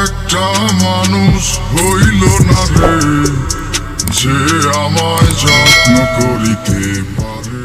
একটা মানুষ হইল না রে, যে আমায় যত্ন করিতে পারে।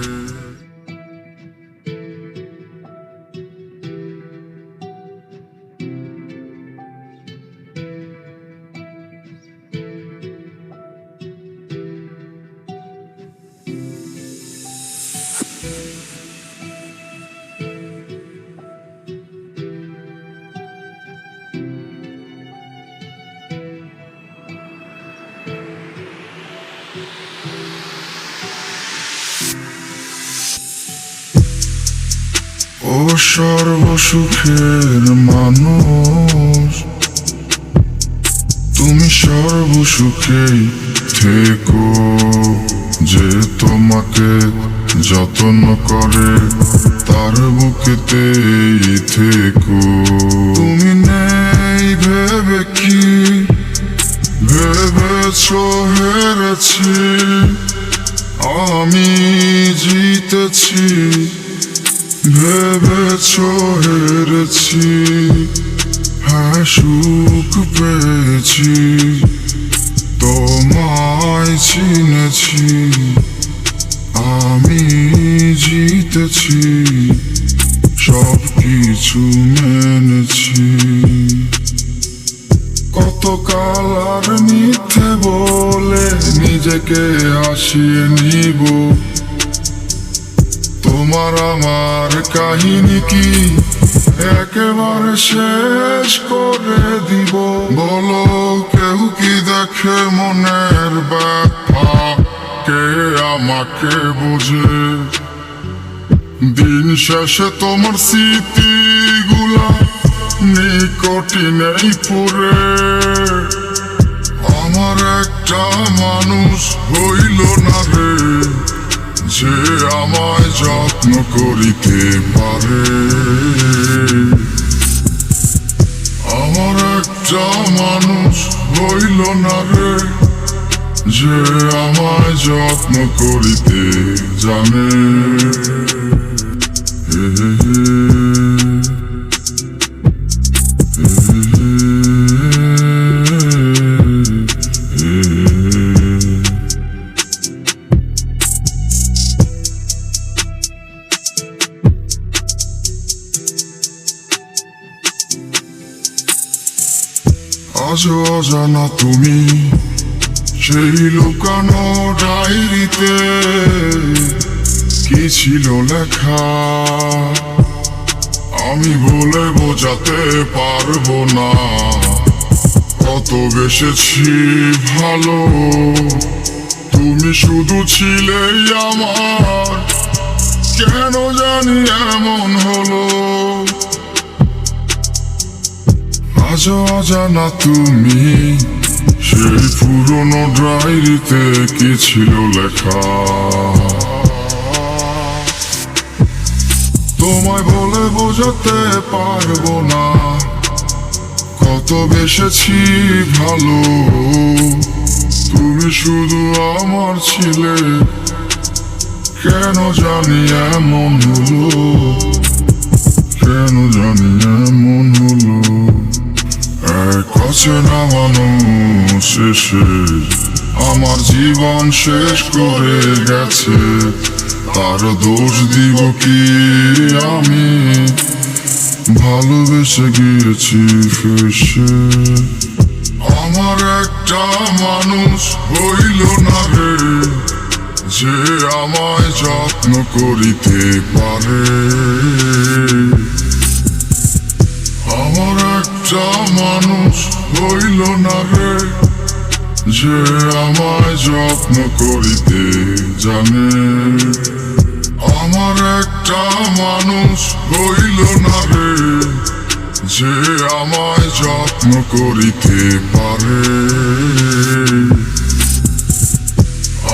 ও সর্বসুখের মানুষ, তুমি সর্বসুখেই থেকো, যে তোমাকে যত্ন করে তার বুকেতেই থেকো। তুমি নেই ভেবে কি ভেবেছ হেরেছি, আমি জিতেছি ভেবেছ হেরেছি। হ্যাঁ, সুখ পেয়েছি, তোমায় চিনেছি, আমি জিতেছি, সব কিছু মেনেছি। কতকাল আর মিথ্যে বলে নিজেকে হাসিয়ে নিব, তোমার আমার কাহিনী কি একেবারে শেষ করে দিব? বলো, কেউ কি দেখে মনের ব্যথা? কে আমাকে বোঝে? দিন শেষে তোমার স্মৃতিগুলা নিকটিনেই পড়ে। আমার একটা মানুষ হইল না রে, যে আমায় যত্ন করিতে পারে। আমার একটা মানুষ হইল না রে, যে আমায় যত্ন করিতে জানে। আজও অজানা তুমি সেই লুকানো ডায়েরিতে কি ছিল লেখা, আমি বলে বোঝাতে পারবো না। কত বেসেছি ভালো, তুমি শুধু ছিলেই আমার, কেন জানি এমন হলো। আজও অজানা তুমি সেই পুরনো ডায়েরিতে কি ছিল লেখা, তোমায় বলে বোঝাতে পারবো না। কত বেসেছি ভালো, তুমি শুধু আমার ছিলে, কেন জানি এমন হলো, কেন জানি এমন হলো। অচেনা মানুষ শেষে আমার জীবন শেষ করে গেছে, তার দোষ দিব কি আমি? ভালোবেসে গিয়েছি ফেসে। আমার একটা মানুষ হইল না রে, যে আমায় যত্ন করিতে পারে। আমার একটা মানুষ হইল না রে, যে আমায় যত্ন করিতে জানে। আমার একটা মানুষ হইল না রে, যে আমায় যত্ন করিতে পারে।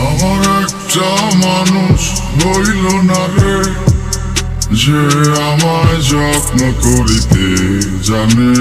আমার একটা মানুষ হইল না রে, যে আমায় যত্ন করিতে জানে।